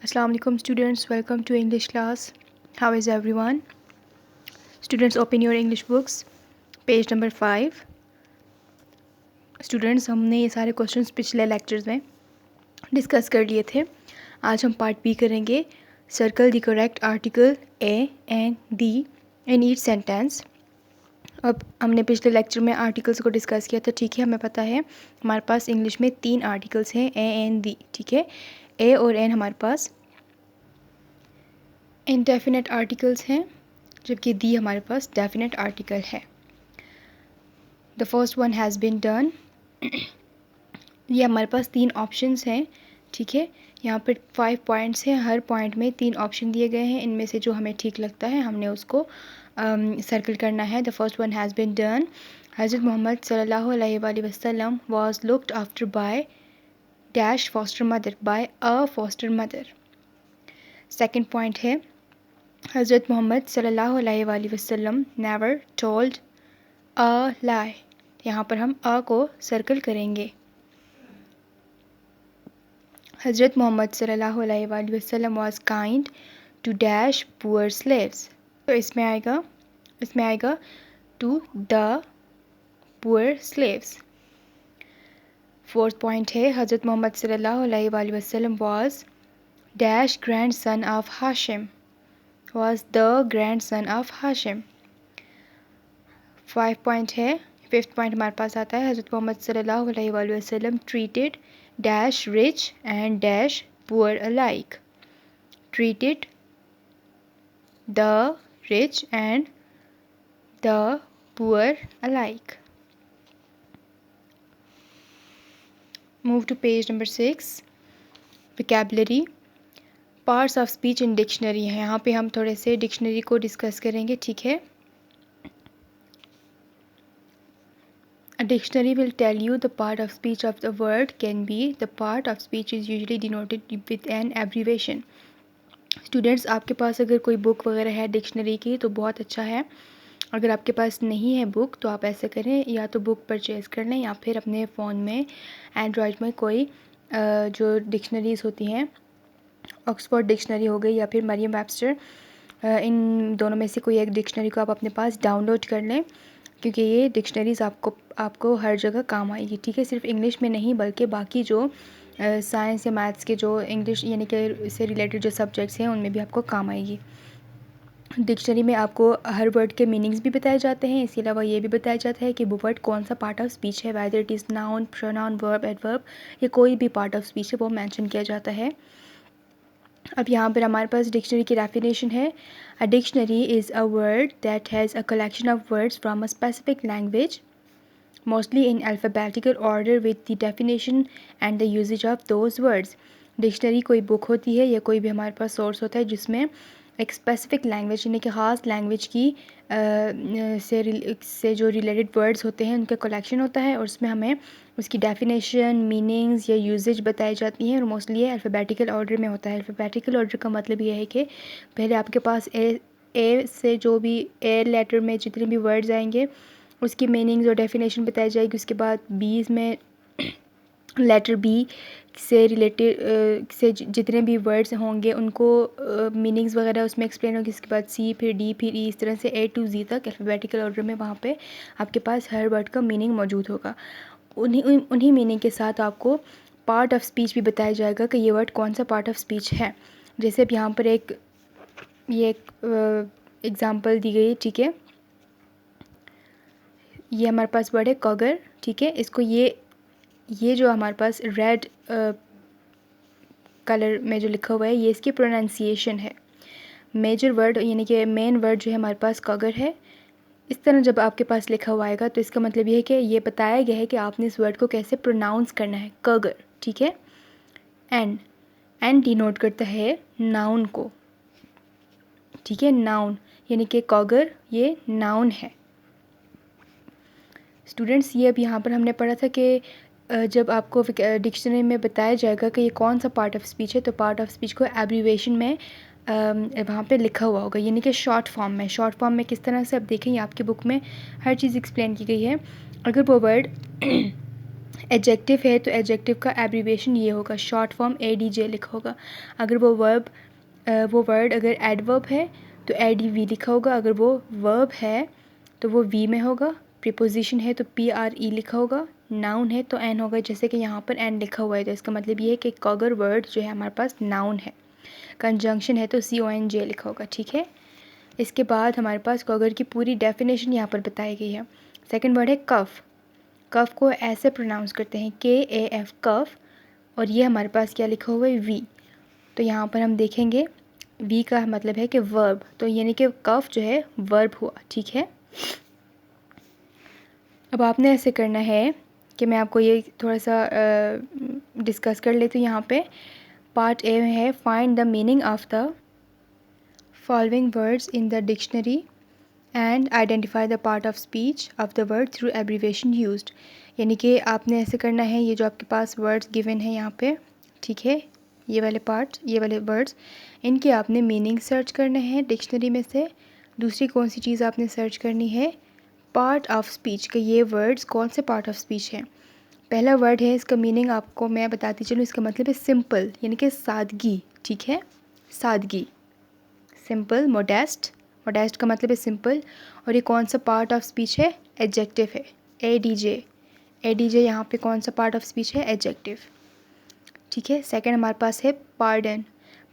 Assalamu alaikum students, welcome to English class. How is everyone? Students, open your English books, page number 5. Students, हमने ये सारे questions पिछले lectures में discuss कर लिए थे. आज हम पार्ट बी करेंगे. Circle the correct article A and D in each sentence. अब हमने पिछले लेक्चर में आर्टिकल्स को डिस्कस किया था. ठीक है, हमें पता है हमारे पास इंग्लिश में 3 आर्टिकल्स हैं, ए एंड दी. ठीक है, ए और एन हमारे पास इनडेफिनेट आर्टिकल्स हैं, जबकि दी हमारे पास डेफिनेट आर्टिकल है. The first one has been done. ये हमारे पास 3 ऑप्शंस हैं. ठीक है, यहाँ पर 5 पॉइंट्स हैं. हर पॉइंट में 3 ऑप्शन दिए गए हैं. इनमें से जो हमें ठीक लगता है हमने उसको सर्कल करना है. The first one has been done. Hazrat Mohammad सल्लल्लाहु अलैहि वसल्लम was looked after by dash foster mother, by a foster mother. Second point है हज़रत मोहम्मद सल्लल्लाहु अलैहि वसल्लम नेवर टोल्ड अ लाई. यहाँ पर हम अ को सर्कल करेंगे. हज़रत मोहम्मद सल्लल्लाहु अलैहि वसल्लम was kind to dash poor slaves. तो इसमें आएगा to the poor slaves. Fourth point है हज़रत मोहम्मद सल्लल्लाहु अलैहि वसल्लम was dash grand son of Hashim, was the grandson of Hashim. 5 point है. 5th पॉइंट हमारे पास आता है हज़रत मोहम्मद सल्लल्लाहु अलैहि वसल्लम treated dash rich and dash poor alike. Treated the rich and the poor alike. Move to page number 6. Vocabulary. Parts of speech in dictionary है. यहाँ पे हम थोड़े से डिक्शनरी को डिस्कस करेंगे. ठीक है, A dictionary will tell you the part of speech of the word can be. The part of speech is usually denoted with an abbreviation. Students, आपके पास अगर कोई बुक वगैरह है डिक्शनरी की तो बहुत अच्छा है. अगर आपके पास नहीं है बुक तो आप ऐसे करें, या तो बुक परचेज़ कर लें या फिर अपने फ़ोन में एंड्रॉयड में कोई जो डिक्शनरीज़ होती हैं, ऑक्सफोर्ड डिक्शनरी हो गई या फिर मरियम वेबस्टर, इन दोनों में से कोई एक डिक्शनरी को आप अपने पास डाउनलोड कर लें, क्योंकि ये डिक्शनरीज़ आपको हर जगह काम आएगी. ठीक है, सिर्फ इंग्लिश में नहीं बल्कि बाकी जो साइंस या मैथ्स के जो इंग्लिश यानी कि इससे रिलेटेड जो सब्जेक्ट्स हैं उनमें भी आपको काम आएगी. डिक्शनरी में आपको हर वर्ड के मीनिंग्स भी बताए जाते हैं. इसके अलावा ये भी बताया जाता है कि वो वर्ड कौन सा पार्ट ऑफ स्पीच है, whether it is noun, pronoun, verb, adverb, या कोई भी पार्ट ऑफ स्पीच है वो मेंशन किया जाता है. अब यहाँ पर हमारे पास डिक्शनरी की डेफिनेशन है. A dictionary is a word that has a collection of words from a specific language, mostly in alphabetical order with the definition and the usage of those words. Dictionary कोई book होती है या कोई भी हमारे पास source होता है जिसमें एक स्पेसिफिक लैंग्वेज यानी कि ख़ास लैंग्वेज की से जो रिलेटेड वर्ड्स होते हैं उनका कलेक्शन होता है, और उसमें हमें उसकी डेफिनेशन, मीनिंग्स या यूजेज बताई जाती हैं, और मोस्टली ये अल्फ़ाबेटिकल ऑर्डर में होता है. अल्फ़ाबेटिकल ऑर्डर का मतलब ये है कि पहले आपके पास ए से जो भी ए लेटर में जितने भी वर्ड्स आएंगे उसकी मीनिंग्स और डेफिनेशन बताई जाएगी. उसके बाद बी में लेटर बी से रिलेटेड से जितने भी वर्ड्स होंगे उनको मीनिंग्स वगैरह उसमें एक्सप्लेन होगी. इसके बाद सी, फिर डी, फिर ई, इस तरह से ए टू जी तक अल्फ़ाबेटिकल ऑर्डर में वहाँ पे आपके पास हर वर्ड का मीनिंग मौजूद होगा. उन्हीं मीनिंग के साथ आपको पार्ट ऑफ स्पीच भी बताया जाएगा कि ये वर्ड कौन सा पार्ट ऑफ स्पीच है. जैसे अब यहाँ पर एक एग्ज़ाम्पल दी गई है. ठीक है, ये हमारे पास वर्ड है कगर. ठीक है, इसको ये जो हमारे पास रेड कलर में जो लिखा हुआ है ये इसकी प्रोनाउंसिएशन है. मेजर वर्ड यानी कि मेन वर्ड जो है हमारे पास कगर है. इस तरह जब आपके पास लिखा हुआ आएगा तो इसका मतलब ये है कि ये बताया गया है कि आपने इस वर्ड को कैसे प्रोनाउंस करना है, कगर. ठीक है, एंड डिनोट करता है नाउन को. ठीक है, नाउन यानी कि कगर ये नाउन है. स्टूडेंट्स, ये अब यहाँ पर हमने पढ़ा था कि जब आपको डिक्शनरी में बताया जाएगा कि ये कौन सा पार्ट ऑफ स्पीच है तो पार्ट ऑफ स्पीच को एब्रीवेशन में वहाँ पे लिखा हुआ होगा, यानी कि शॉर्ट फॉर्म में. शॉर्ट फॉर्म में किस तरह से, अब देखें आपकी बुक में हर चीज़ एक्सप्लेन की गई है. अगर वो वर्ड एडजेक्टिव है तो एडजेक्टिव का एब्रीवेशन ये होगा, शॉर्ट फॉर्म ADJ लिखा होगा। अगर वो वर्ड अगर एडवर्ब है तो ADV लिखा होगा। अगर वो वर्ब है तो वो V में होगा। प्रीपोजिशन है तो PRE लिखा होगा। नाउन है तो N होगा, जैसे कि यहाँ पर N लिखा हुआ है, तो इसका मतलब ये है कि अगर वर्ड जो है हमारे पास नाउन है। कंजंक्शन है तो CONJ लिखा होगा, ठीक है। इसके बाद हमारे पास कॉगर की पूरी डेफिनेशन यहाँ पर बताई गई है। सेकंड वर्ड है कफ। कफ को ऐसे प्रोनाउंस करते हैं KAF कफ, और ये हमारे पास क्या लिखा हुआ है V। तो यहाँ पर हम देखेंगे V का मतलब है कि वर्ब, तो यानी कि कफ जो है वर्ब हुआ, ठीक है। अब आपने ऐसे करना है कि मैं आपको ये थोड़ा सा डिस्कस कर लेती हूँ। यहाँ पे पार्ट A में है find the meaning of the following words in the dictionary and identify the part of speech of the word through abbreviation used. यानी कि आपने ऐसे करना है, ये जो आपके पास वर्ड्स गिवन है यहाँ पे, ठीक है, ये वाले पार्ट्स, ये वाले वर्ड्स, इनके आपने मीनिंग सर्च करने हैं डिक्शनरी में से। दूसरी कौन सी चीज़ आपने सर्च करनी है, पार्ट ऑफ स्पीच के ये वर्ड्स कौन से पार्ट ऑफ स्पीच हैं। पहला वर्ड है, इसका मीनिंग आपको मैं बताती चलूँ, इसका मतलब है सिंपल, यानी कि सादगी, ठीक है, सादगी, सिंपल। मोडेस्ट, मोडेस्ट का मतलब है सिंपल। और ये कौन सा पार्ट ऑफ स्पीच है, एडजेक्टिव है, ADJ। ADJ यहाँ पे कौन सा पार्ट ऑफ स्पीच है, एडजेक्टिव, ठीक है। सेकंड हमारे पास है पार्डन।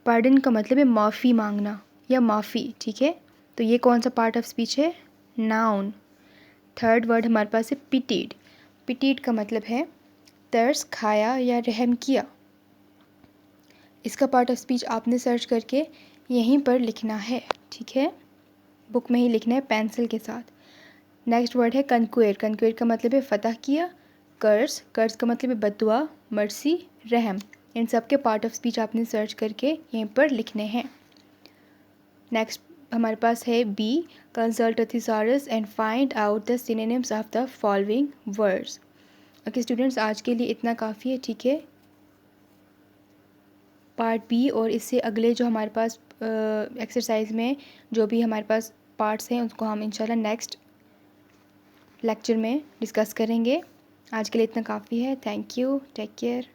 पार्डन का मतलब है माफ़ी मांगना या माफ़ी, ठीक है, तो ये कौन सा पार्ट ऑफ स्पीच है, नाउन। थर्ड वर्ड हमारे पास है पिटीड। पिटीड का मतलब है तरस खाया या रहम किया। इसका पार्ट ऑफ स्पीच आपने सर्च करके यहीं पर लिखना है, ठीक है, बुक में ही लिखना है पेंसिल के साथ। नेक्स्ट वर्ड है कनक्वेर। कनक्वेर का मतलब है फ़तह किया। कर्ज, कर्ज का मतलब है बददुआ, मर्सी, रहम। इन सब के पार्ट ऑफ स्पीच आपने सर्च करके यहीं पर लिखने हैं। नेक्स्ट हमारे पास है B, consult a thesaurus and find out the synonyms of the following words. Okay students, आज के लिए इतना काफ़ी है, ठीक है। पार्ट B और इससे अगले जो हमारे पास एक्सरसाइज में जो भी हमारे पास पार्ट्स हैं उसको हम इंशाल्लाह नेक्स्ट लेक्चर में डिस्कस करेंगे। आज के लिए इतना काफ़ी है। Thank you, take care.